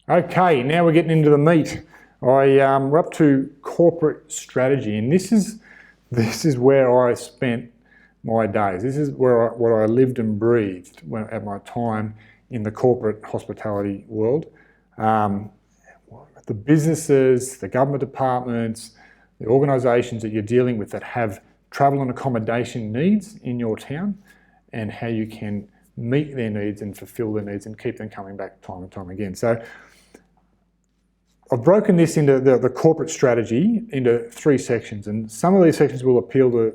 Okay, now we're getting into the meat. We're up to corporate strategy, and this is where I spent my days. This is what I lived and breathed at my time in the corporate hospitality world. The businesses, the government departments, the organisations that you're dealing with that have travel and accommodation needs in your town, and how you can meet their needs and fulfil their needs and keep them coming back time and time again. So I've broken this into the corporate strategy into 3 sections, and some of these sections will appeal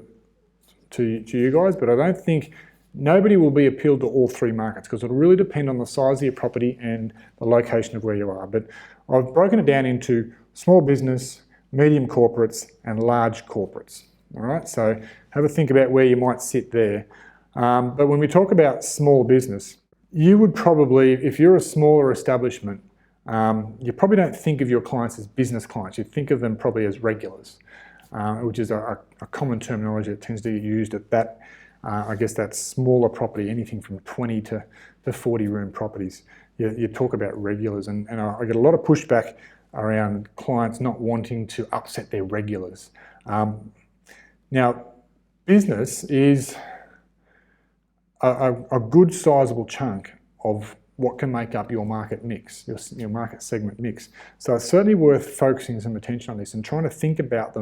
to you guys, but I don't think nobody will be appealed to all 3 markets, because it'll really depend on the size of your property and the location of where you are. But I've broken it down into small business, medium corporates, and large corporates. All right, so have a think about where you might sit there. But when we talk about small business, you would probably, if you're a smaller establishment, you probably don't think of your clients as business clients. You think of them probably as regulars, which is a common terminology that tends to get used at that, I guess, that smaller property, anything from 20 to 40 room properties. You talk about regulars, and I get a lot of pushback around clients not wanting to upset their regulars. Now, business is a good sizable chunk of what can make up your market mix, your market segment mix. So it's certainly worth focusing some attention on this and trying to think about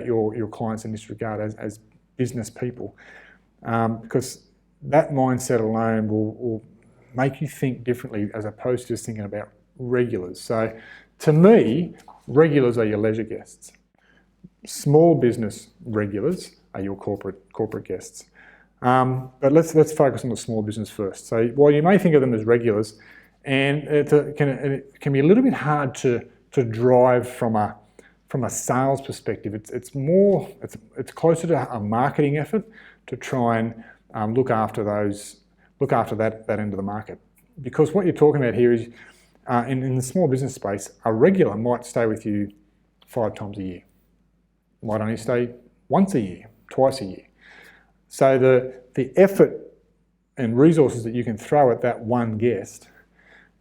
your clients in this regard as business people, because that mindset alone will make you think differently as opposed to just thinking about regulars. So to me, regulars are your leisure guests. Small business regulars are your corporate guests. But let's focus on the small business first. So while you may think of them as regulars, and it can be a little bit hard to drive from a sales perspective. It's closer to a marketing effort to try and look after that end of the market. Because what you're talking about here is in the small business space, a regular might stay with you 5 times a year. Might only stay once a year, twice a year. So the effort and resources that you can throw at that one guest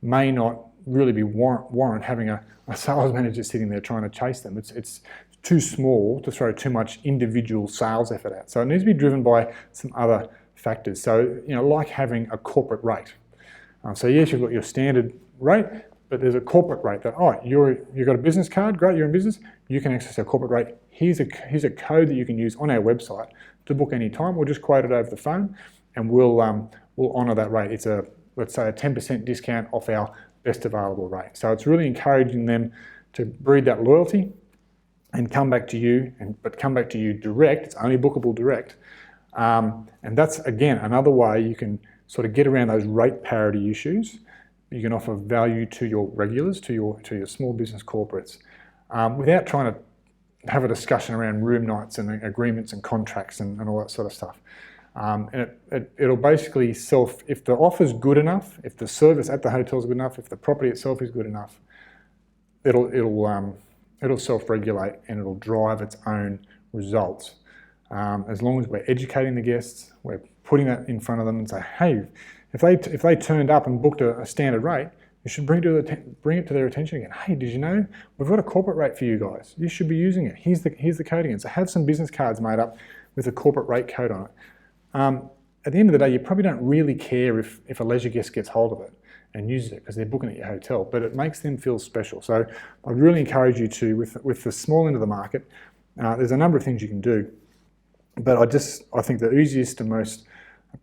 may not really be warrant having a sales manager sitting there trying to chase them. It's too small to throw too much individual sales effort at. So it needs to be driven by some other factors. So, like having a corporate rate. So yes, you've got your standard rate, but there's a corporate rate that, you've got a business card, great, you're in business, you can access our corporate rate. Here's a code that you can use on our website to book any time. We'll just quote it over the phone, and we'll honour that rate. It's let's say a 10% discount off our best available rate. So it's really encouraging them to breed that loyalty and come back to you, but come back to you direct. It's only bookable direct, and that's again another way you can sort of get around those rate parity issues. You can offer value to your regulars, to your small business corporates, without trying to have a discussion around room nights and agreements and contracts and all that sort of stuff. And it'll basically if the offer's good enough, if the service at the hotel is good enough, if the property itself is good enough, it'll self-regulate and it'll drive its own results. As long as we're educating the guests, we're putting that in front of them and say, hey, if they turned up and booked a standard rate, you should bring it to their attention again. Hey, did you know we've got a corporate rate for you guys? You should be using it. Here's the code again. So have some business cards made up with a corporate rate code on it. At the end of the day, you probably don't really care if a leisure guest gets hold of it and uses it because they're booking at your hotel, but it makes them feel special. So I'd really encourage you to, with the small end of the market, there's a number of things you can do, but I think the easiest and most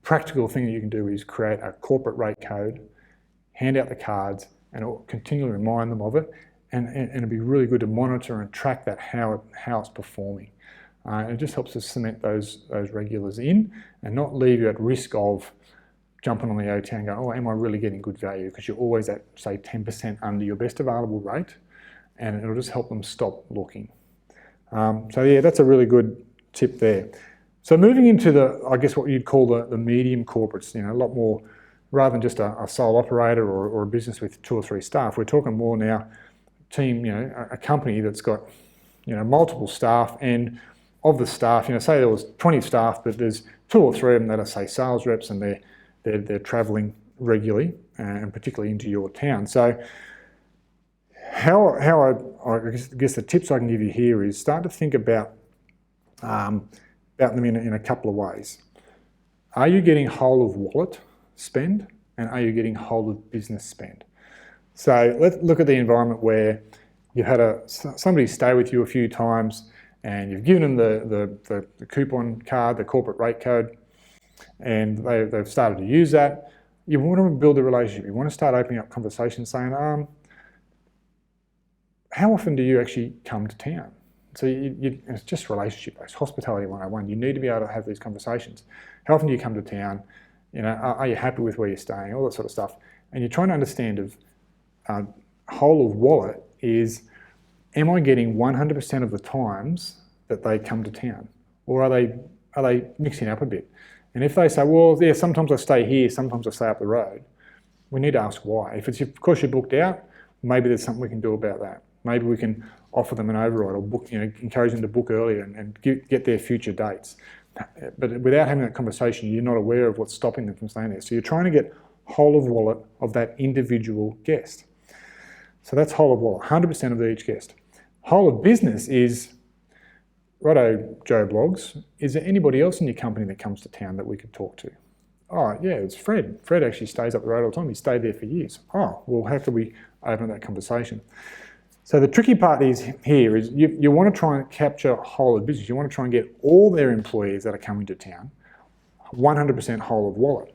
practical thing that you can do is create a corporate rate code, hand out the cards, and it'll continually remind them of it, and it'd be really good to monitor and track that how it's performing. It just helps us cement those regulars in and not leave you at risk of jumping on the OTA and going, am I really getting good value? Because you're always at, say, 10% under your best available rate, and it'll just help them stop looking. So yeah, that's a really good tip there. So moving into I guess what you'd call the medium corporates, a lot more rather than just a sole operator or a business with 2 or 3 staff. We're talking more now team, a company that's got, multiple staff, and of the staff, say there was 20 staff, but there's 2 or 3 of them that are, say, sales reps, and they're travelling regularly, and particularly into your town. So how I guess the tips I can give you here is start to think about them in a couple of ways. Are you getting whole of wallet spend, and are you getting whole of business spend? So let's look at the environment where you've had somebody stay with you a few times, and you've given them the coupon card, the corporate rate code, and they've started to use that. You want to build a relationship. You want to start opening up conversations, saying, how often do you actually come to town? So it's just relationship-based, hospitality 101. You need to be able to have these conversations. How often do you come to town? Are you happy with where you're staying? All that sort of stuff. And you're trying to understand whole of wallet is, am I getting 100% of the times that they come to town? Or are they mixing up a bit? And if they say, well, yeah, sometimes I stay here, sometimes I stay up the road, we need to ask why. If it's, of course, you're booked out, maybe there's something we can do about that. Maybe we can offer them an override, or book, encourage them to book earlier and get their future dates. But without having that conversation, you're not aware of what's stopping them from staying there. So you're trying to get whole of wallet of that individual guest. So that's whole of wallet, 100% of each guest. Whole of business is, righto, Joe Blogs, is there anybody else in your company that comes to town that we could talk to? Oh, yeah, it's Fred. Fred actually stays up the road all the time. He stayed there for years. Oh, well, how can we open that conversation? So the tricky part here is you want to try and capture whole of business. You want to try and get all their employees that are coming to town 100% whole of wallet.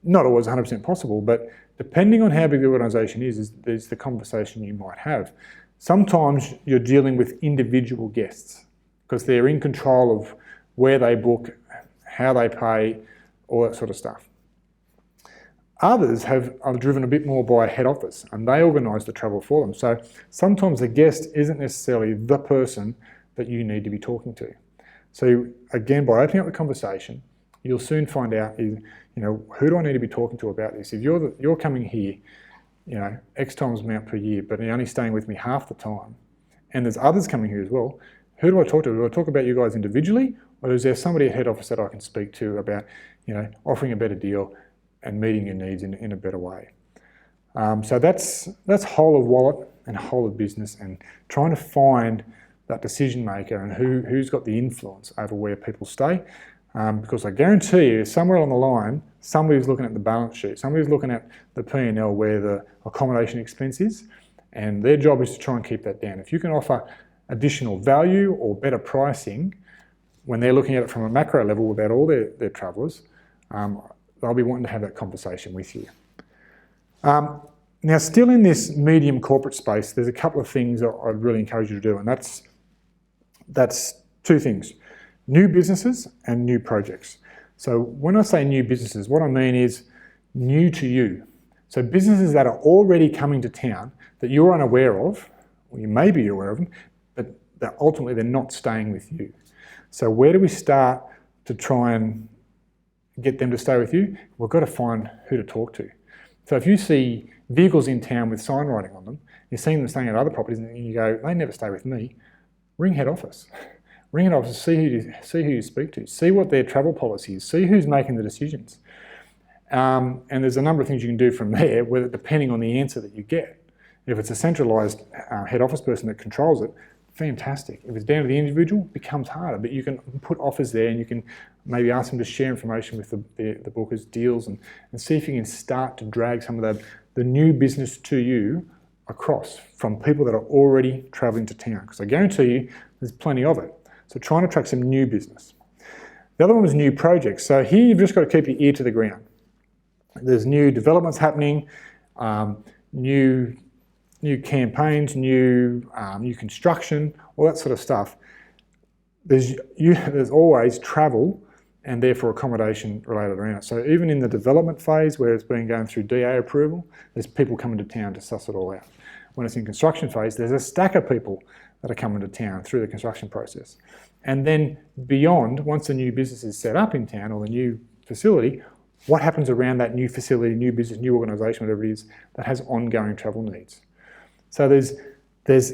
Not always 100% possible, but depending on how big the organisation is the conversation you might have. Sometimes you're dealing with individual guests because they're in control of where they book, how they pay, all that sort of stuff. Others are driven a bit more by a head office, and they organise the travel for them. So sometimes the guest isn't necessarily the person that you need to be talking to. So again, by opening up the conversation, you'll soon find out, who do I need to be talking to about this? If you're coming here, X times amount per year, but you're only staying with me half the time, and there's others coming here as well, who do I talk to? Do I talk about you guys individually, or is there somebody at head office that I can speak to about, offering a better deal and meeting your needs in a better way? So that's whole of wallet and whole of business, and trying to find that decision maker and who's got the influence over where people stay. Because I guarantee you, somewhere along the line, somebody's looking at the balance sheet, somebody's looking at the P&L where the accommodation expense is, and their job is to try and keep that down. If you can offer additional value or better pricing when they're looking at it from a macro level about all their travellers, they'll be wanting to have that conversation with you. Now, still in this medium corporate space, there's a couple of things that I'd really encourage you to do, and that's 2 things: new businesses and new projects. So when I say new businesses, what I mean is new to you. So businesses that are already coming to town that you're unaware of, or you may be aware of them, but that ultimately they're not staying with you. So where do we start to try and get them to stay with you? We've got to find who to talk to. So if you see vehicles in town with sign writing on them, you're seeing them staying at other properties, and you go, they never stay with me, ring head office. Ring head office, see who you speak to, see what their travel policy is, see who's making the decisions. And there's a number of things you can do from there, depending on the answer that you get. If it's a centralised head office person that controls it, fantastic. If it's down to the individual, it becomes harder, but you can put offers there, and you can maybe ask them to share information with the bookers, deals, and see if you can start to drag some of the new business to you across from people that are already travelling to town, because I guarantee you there's plenty of it. So trying to attract some new business. The other one was new projects. So here you've just got to keep your ear to the ground. There's new developments happening, new campaigns, new construction, all that sort of stuff. There's always travel and therefore accommodation related around it. So even in the development phase where it's been going through DA approval, there's people coming to town to suss it all out. When it's in construction phase, there's a stack of people that are coming to town through the construction process. And then beyond, once the new business is set up in town or the new facility, what happens around that new facility, new business, new organisation, whatever it is, that has ongoing travel needs. So there's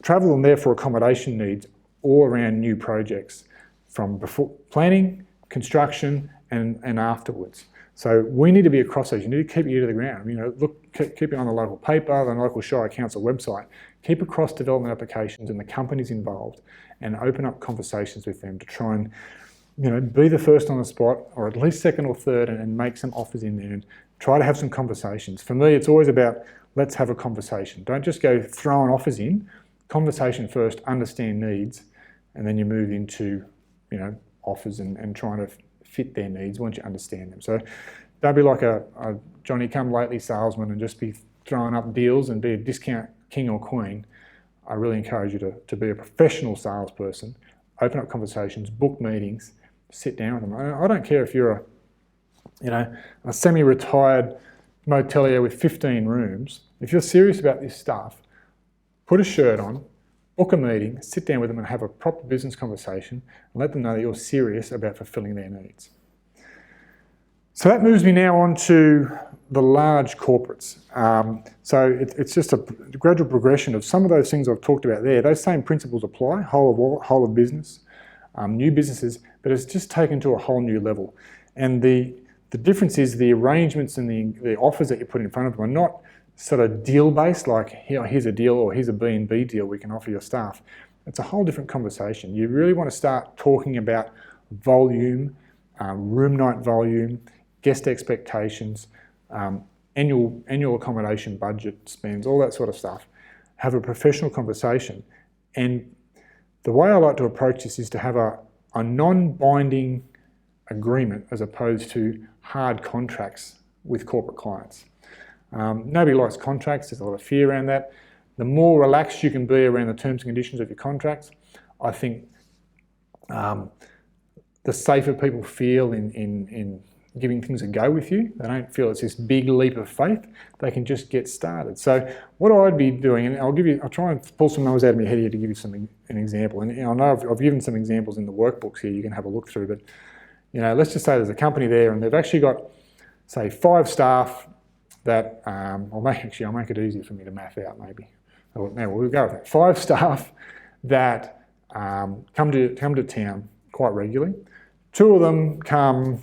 travel and therefore accommodation needs all around new projects, from before planning, construction, and afterwards. So we need to be across those. You need to keep your ear to the ground. Keep it on the local paper, the local Shire Council website. Keep across development applications and the companies involved, and open up conversations with them to try and be the first on the spot, or at least second or third, and make some offers in there and try to have some conversations. For me, it's always about, let's have a conversation. Don't just go throwing offers in. Conversation first, understand needs, and then you move into offers and trying to fit their needs once you understand them. So don't be like a Johnny-come-lately salesman and just be throwing up deals and be a discount king or queen. I really encourage you to be a professional salesperson, open up conversations, book meetings, sit down with them. I don't care if you're a semi-retired motelier with 15 rooms. If you're serious about this stuff, put a shirt on, book a meeting, sit down with them and have a proper business conversation and let them know that you're serious about fulfilling their needs. So that moves me now on to the large corporates. So it's just a gradual progression of some of those things I've talked about there. Those same principles apply, whole of business, new businesses, but it's just taken to a whole new level. And the difference is the arrangements and the offers that you put in front of them are not sort of deal-based, like here's a deal or here's a B&B deal we can offer your staff. It's a whole different conversation. You really want to start talking about volume, room night volume, guest expectations, annual accommodation budget spends, all that sort of stuff. Have a professional conversation. And the way I like to approach this is to have a non-binding agreement as opposed to hard contracts with corporate clients. Nobody likes contracts. There's a lot of fear around that. The more relaxed you can be around the terms and conditions of your contracts, I think the safer people feel in giving things a go with you. They don't feel it's this big leap of faith. They can just get started. So what I'd be doing, and I'll try and pull some numbers out of my head here to give you an example. And I know I've given some examples in the workbooks here you can have a look through, but let's just say there's a company there and they've actually got, say, 5 staff that, I'll make it easier for me to math out maybe. Now we'll go with that. 5 staff that come to town quite regularly. 2 of them come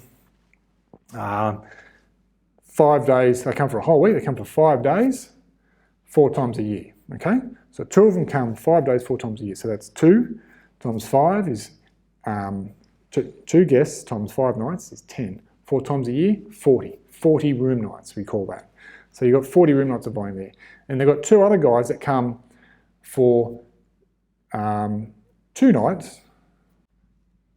5 days, they come for a whole week, they come for 5 days, 4 times a year, okay? So 2 of them come 5 days, 4 times a year. So that's 2 times 5 is, 2 guests times 5 nights is 10. 4 times a year, 40. 40 room nights, we call that. So you've got 40 room nights of volume there. And they've got 2 other guys that come for 2 nights,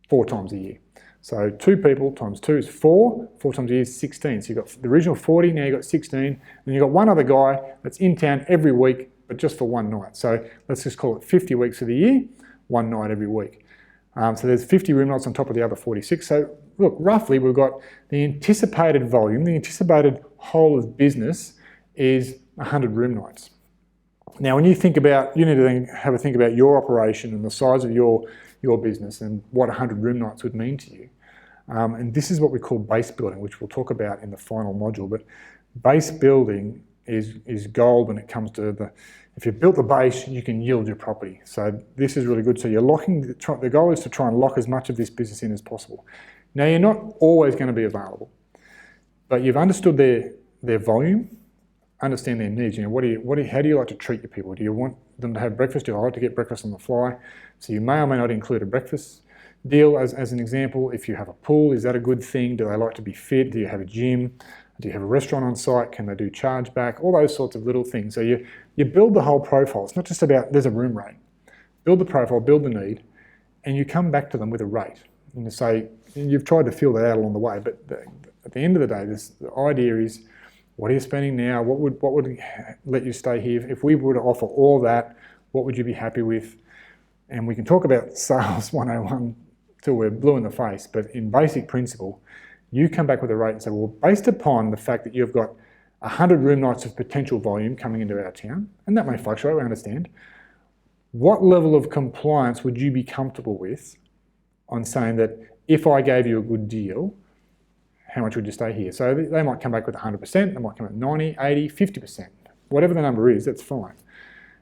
4 times a year. So 2 people times 2 is 4, 4 times a year is 16. So you've got the original 40, now you've got 16, and you've got 1 other guy that's in town every week, but just for 1 night. So let's just call it 50 weeks of the year, 1 night every week. So there's 50 room nights on top of the other 46. So look, roughly we've got the anticipated volume, the anticipated whole of business is 100 room nights. Now, when you think about, you need to then have a think about your operation and the size of your business and what 100 room nights would mean to you. And this is what we call base building, which we'll talk about in the final module. But base building is gold when it comes to if you've built the base, you can yield your property. So this is really good. So you're locking, the goal is to try and lock as much of this business in as possible. Now, you're not always going to be available, but you've understood their volume, understand their needs. How do you like to treat your people? Do you want them to have breakfast? Do you like to get breakfast on the fly? So you may or may not include a breakfast deal as an example. If you have a pool, is that a good thing? Do they like to be fit? Do you have a gym? Do you have a restaurant on site? Can they do chargeback? All those sorts of little things. So you build the whole profile. It's not just about there's a room rate. Build the profile, build the need, and you come back to them with a rate. And you say, you've tried to fill that out along the way, but at the end of the day, the idea is, what are you spending now? What would let you stay here? If we were to offer all that, what would you be happy with? And we can talk about sales 101 till we're blue in the face, but in basic principle, you come back with a rate and say, well, based upon the fact that you've got 100 room nights of potential volume coming into our town, and that may fluctuate, we understand, what level of compliance would you be comfortable with on saying that if I gave you a good deal, how much would you stay here? So they might come back with 100%, they might come at 90, 80, 50%. Whatever the number is, that's fine.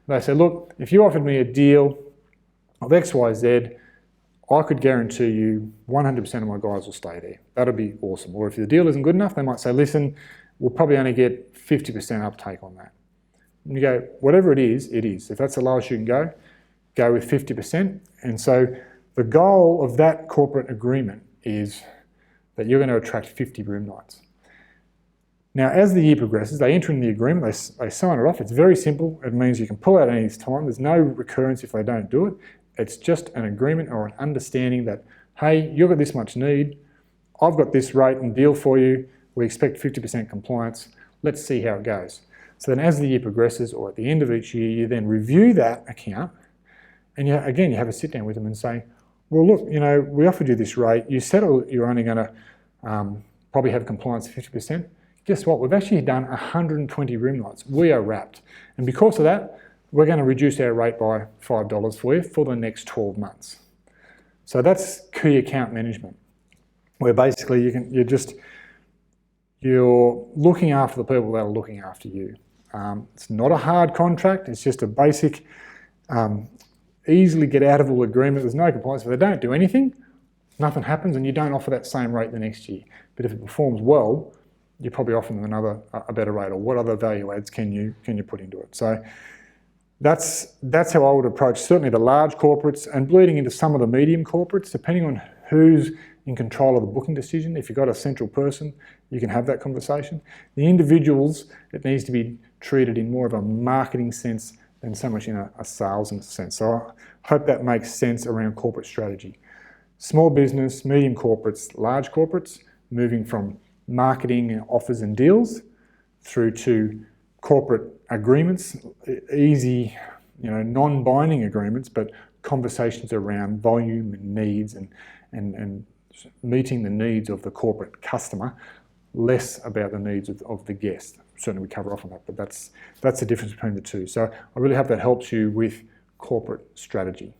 They say, look, if you offered me a deal of X, Y, Z, I could guarantee you 100% of my guys will stay there. That'll be awesome. Or if the deal isn't good enough, they might say, listen, we'll probably only get 50% uptake on that. And you go, whatever it is, it is. If that's the lowest you can go with 50%. And so the goal of that corporate agreement is that you're going to attract 50 room nights. Now, as the year progresses, they enter in the agreement, they sign it off. It's very simple. It means you can pull out at any time. There's no recurrence if they don't do it. It's just an agreement or an understanding that, hey, you've got this much need. I've got this rate and deal for you. We expect 50% compliance. Let's see how it goes. So then as the year progresses, or at the end of each year, you then review that account. And you have a sit down with them and say, well, look, we offered you this rate. You said you're only going to probably have compliance of 50%. Guess what? We've actually done 120 room nights. We are wrapped. And because of that, we're going to reduce our rate by $5 for you for the next 12 months. So that's key account management, where basically you're looking after the people that are looking after you. It's not a hard contract. It's just a basic, easily get out of all agreement. There's no compliance. If they don't do anything, nothing happens, and you don't offer that same rate the next year. But if it performs well, you probably offer them a better rate, or what other value adds can you put into it. So that's how I would approach certainly the large corporates, and bleeding into some of the medium corporates, depending on who's in control of the booking decision. If you've got a central person, you can have that conversation. The individuals, it needs to be treated in more of a marketing sense than so much in a sales sense. So I hope that makes sense around corporate strategy. Small business, medium corporates, large corporates, moving from marketing and offers and deals through to corporate agreements, easy, non-binding agreements, but conversations around volume and needs and meeting the needs of the corporate customer, less about the needs of the guest. Certainly we cover off on that, but that's the difference between the two. So I really hope that helps you with corporate strategy.